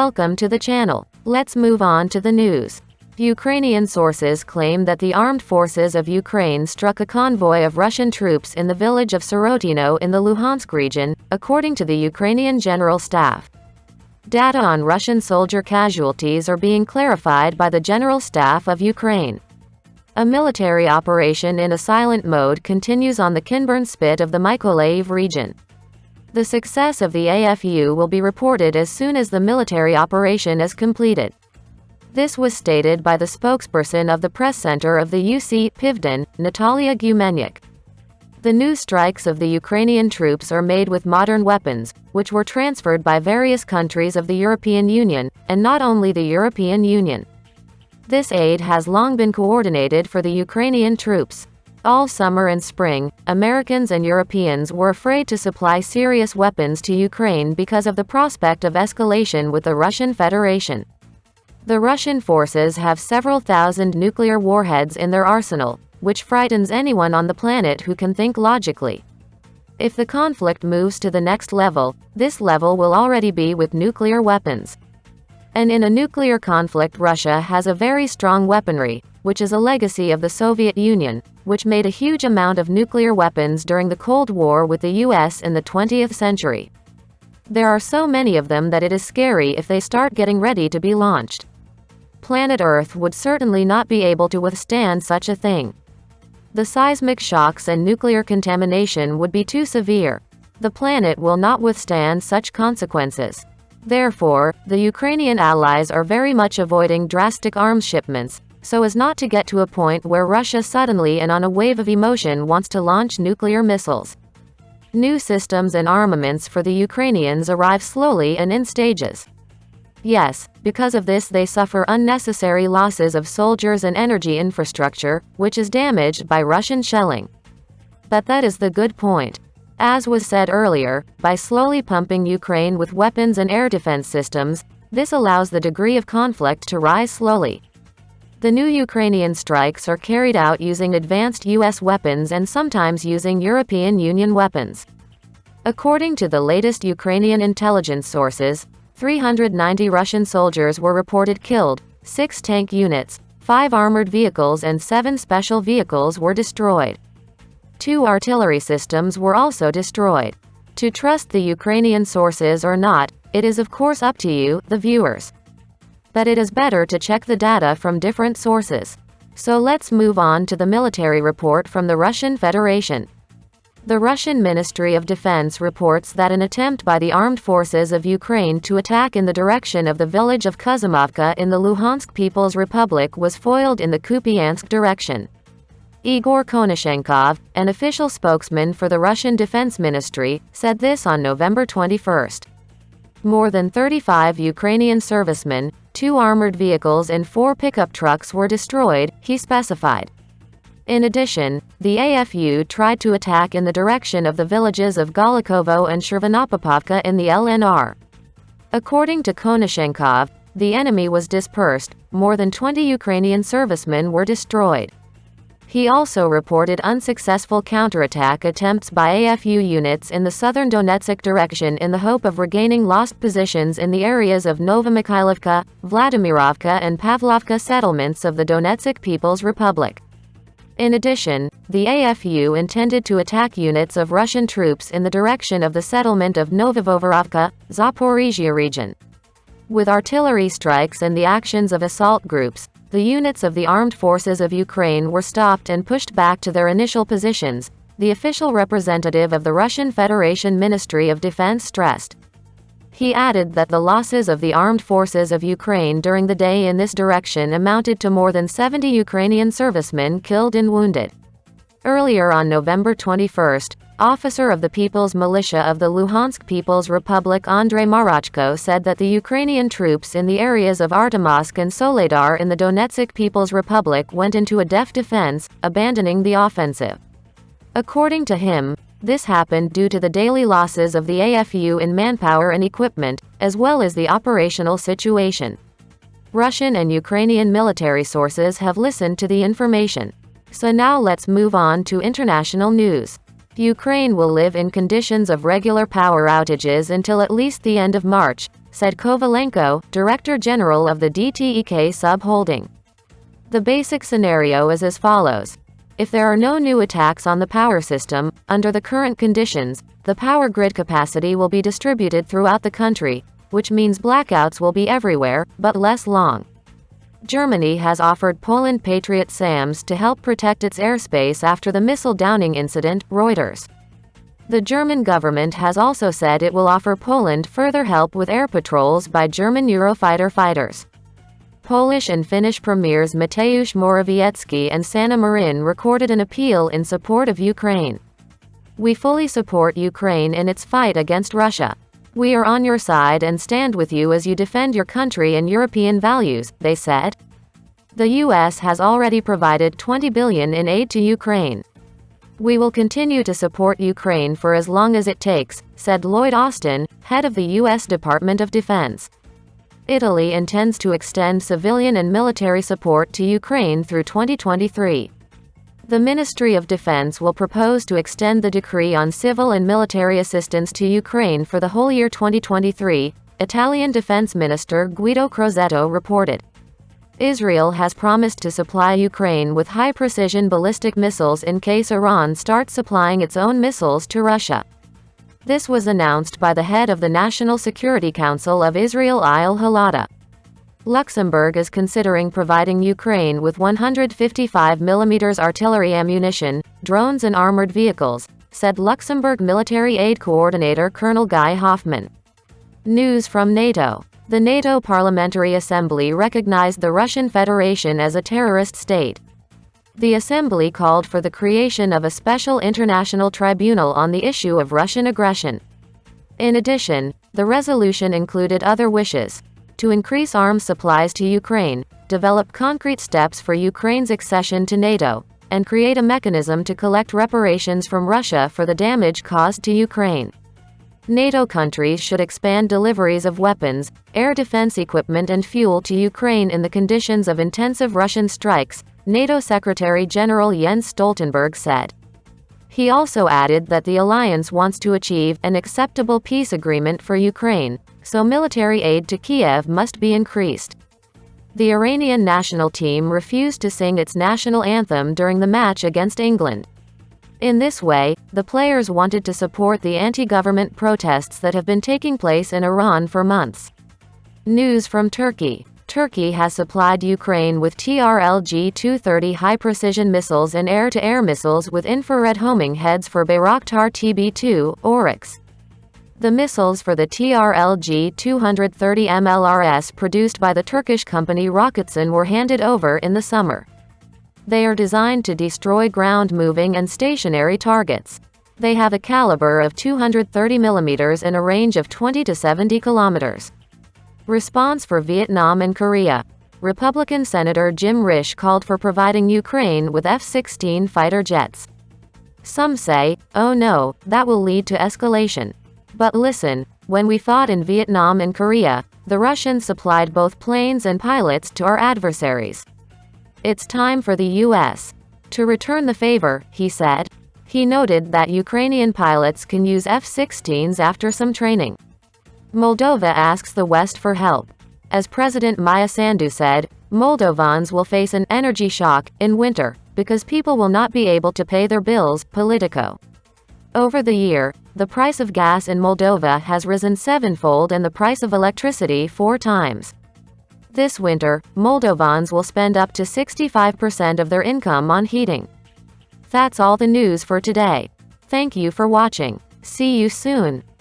Welcome to the channel. Let's move on to the news. Ukrainian sources claim that the armed forces of Ukraine struck a convoy of Russian troops in the village of Sorotino in the Luhansk region, according to the Ukrainian General Staff. Data on Russian soldier casualties are being clarified by the General Staff of Ukraine. A military operation in a silent mode continues on the Kinburn Spit of the Mykolaiv region. The success of the AFU will be reported as soon as the military operation is completed. This was stated by the spokesperson of the press center of the UC Pivden, Natalia Gumenyuk. The new strikes of the Ukrainian troops are made with modern weapons, which were transferred by various countries of the European Union, and not only the European Union. This aid has long been coordinated for the Ukrainian troops. All summer and spring, Americans and Europeans were afraid to supply serious weapons to Ukraine because of the prospect of escalation with the Russian Federation. The Russian forces have several thousand nuclear warheads in their arsenal, which frightens anyone on the planet who can think logically. If the conflict moves to the next level, this level will already be with nuclear weapons. And in a nuclear conflict, Russia has a very strong weaponry, which is a legacy of the Soviet Union, which made a huge amount of nuclear weapons during the Cold War with the US in the 20th century. There are so many of them that it is scary if they start getting ready to be launched. Planet Earth would certainly not be able to withstand such a thing. The seismic shocks and nuclear contamination would be too severe. The planet will not withstand such consequences. Therefore, the Ukrainian allies are very much avoiding drastic arms shipments, so as not to get to a point where Russia suddenly and on a wave of emotion wants to launch nuclear missiles. New systems and armaments for the Ukrainians arrive slowly and in stages. Yes, because of this they suffer unnecessary losses of soldiers and energy infrastructure, which is damaged by Russian shelling. But that is the good point. As was said earlier, by slowly pumping Ukraine with weapons and air defense systems, this allows the degree of conflict to rise slowly. The new Ukrainian strikes are carried out using advanced US weapons and sometimes using European Union weapons. According to the latest Ukrainian intelligence sources, 390 Russian soldiers were reported killed, 6 tank units, 5 armored vehicles and 7 special vehicles were destroyed. 2 artillery systems were also destroyed. To trust the Ukrainian sources or not, it is of course up to you, the viewers. But it is better to check the data from different sources. So let's move on to the military report from the Russian Federation. The Russian Ministry of Defense reports that an attempt by the armed forces of Ukraine to attack in the direction of the village of Kuzymovka in the Luhansk People's Republic was foiled in the Kupiansk direction. Igor Konashenkov, an official spokesman for the Russian Defense Ministry, said this on November 21. More than 35 Ukrainian servicemen, 2 armored vehicles and 4 pickup trucks were destroyed, he specified. In addition, the AFU tried to attack in the direction of the villages of Golikovo and Shirvanopopovka in the LNR. According to Konashenkov, the enemy was dispersed, more than 20 Ukrainian servicemen were destroyed. He also reported unsuccessful counterattack attempts by AFU units in the southern Donetsk direction in the hope of regaining lost positions in the areas of Novomykhailovka, Vladimirovka and Pavlovka settlements of the Donetsk People's Republic. In addition, the AFU intended to attack units of Russian troops in the direction of the settlement of Novovorovka, Zaporizhia region. With artillery strikes and the actions of assault groups, the units of the armed forces of Ukraine were stopped and pushed back to their initial positions, the official representative of the Russian Federation Ministry of Defense stressed. He added that the losses of the armed forces of Ukraine during the day in this direction amounted to more than 70 Ukrainian servicemen killed and wounded. Earlier on November 21, officer of the People's Militia of the Luhansk People's Republic Andrei Marachko said that the Ukrainian troops in the areas of Artemovsk and Soledar in the Donetsk People's Republic went into a def defense, abandoning the offensive. According to him, this happened due to the daily losses of the AFU in manpower and equipment, as well as the operational situation. Russian and Ukrainian military sources have listened to the information. So now let's move on to international news. Ukraine will live in conditions of regular power outages until at least the end of March, said Kovalenko, Director General of the DTEK sub-holding. The basic scenario is as follows. If there are no new attacks on the power system, under the current conditions, the power grid capacity will be distributed throughout the country, which means blackouts will be everywhere, but less long. Germany has offered Poland Patriot SAMs to help protect its airspace after the missile downing incident, Reuters. The German government has also said it will offer Poland further help with air patrols by German Eurofighter fighters. Polish and Finnish premiers Mateusz Morawiecki and Sanna Marin recorded an appeal in support of Ukraine. "We fully support Ukraine in its fight against Russia. We are on your side and stand with you as you defend your country and European values," they said. The U.S. has already provided $20 billion in aid to Ukraine. "We will continue to support Ukraine for as long as it takes," said Lloyd Austin, head of the U.S. Department of Defense. Italy intends to extend civilian and military support to Ukraine through 2023. The Ministry of Defense will propose to extend the decree on civil and military assistance to Ukraine for the whole year 2023, Italian Defense Minister Guido Crosetto reported. Israel has promised to supply Ukraine with high-precision ballistic missiles in case Iran starts supplying its own missiles to Russia. This was announced by the head of the National Security Council of Israel Eyal Halada. Luxembourg is considering providing Ukraine with 155mm artillery ammunition, drones and armored vehicles, said Luxembourg Military Aid Coordinator Colonel Guy Hoffman. News from NATO. The NATO Parliamentary Assembly recognized the Russian Federation as a terrorist state. The Assembly called for the creation of a special international tribunal on the issue of Russian aggression. In addition, the resolution included other wishes: to increase arms supplies to Ukraine, develop concrete steps for Ukraine's accession to NATO, and create a mechanism to collect reparations from Russia for the damage caused to Ukraine. NATO countries should expand deliveries of weapons, air defense equipment and fuel to Ukraine in the conditions of intensive Russian strikes, NATO Secretary-General Jens Stoltenberg said. He also added that the alliance wants to achieve an acceptable peace agreement for Ukraine, so military aid to Kiev must be increased. The Iranian national team refused to sing its national anthem during the match against England. In this way, the players wanted to support the anti-government protests that have been taking place in Iran for months. News from Turkey. Turkey has supplied Ukraine with TRLG-230 high-precision missiles and air-to-air missiles with infrared homing heads for Bayraktar TB2, Oryx. The missiles for the TRLG-230 MLRS produced by the Turkish company Roketsan were handed over in the summer. They are designed to destroy ground-moving and stationary targets. They have a caliber of 230 mm and a range of 20 to 70 kilometers. Response for Vietnam and Korea. Republican Senator Jim Risch called for providing Ukraine with F-16 fighter jets. Some say, "Oh no, that will lead to escalation." But listen, when we fought in Vietnam and Korea, the Russians supplied both planes and pilots to our adversaries. It's time for the U.S. to return the favor, he said. He noted that Ukrainian pilots can use F-16s after some training. Moldova asks the West for help. As President Maia Sandu said, Moldovans will face an energy shock in winter because people will not be able to pay their bills, Politico. Over the year, the price of gas in Moldova has risen sevenfold and the price of electricity 4 times. This winter, Moldovans will spend up to 65% of their income on heating. That's all the news for today. Thank you for watching. See you soon.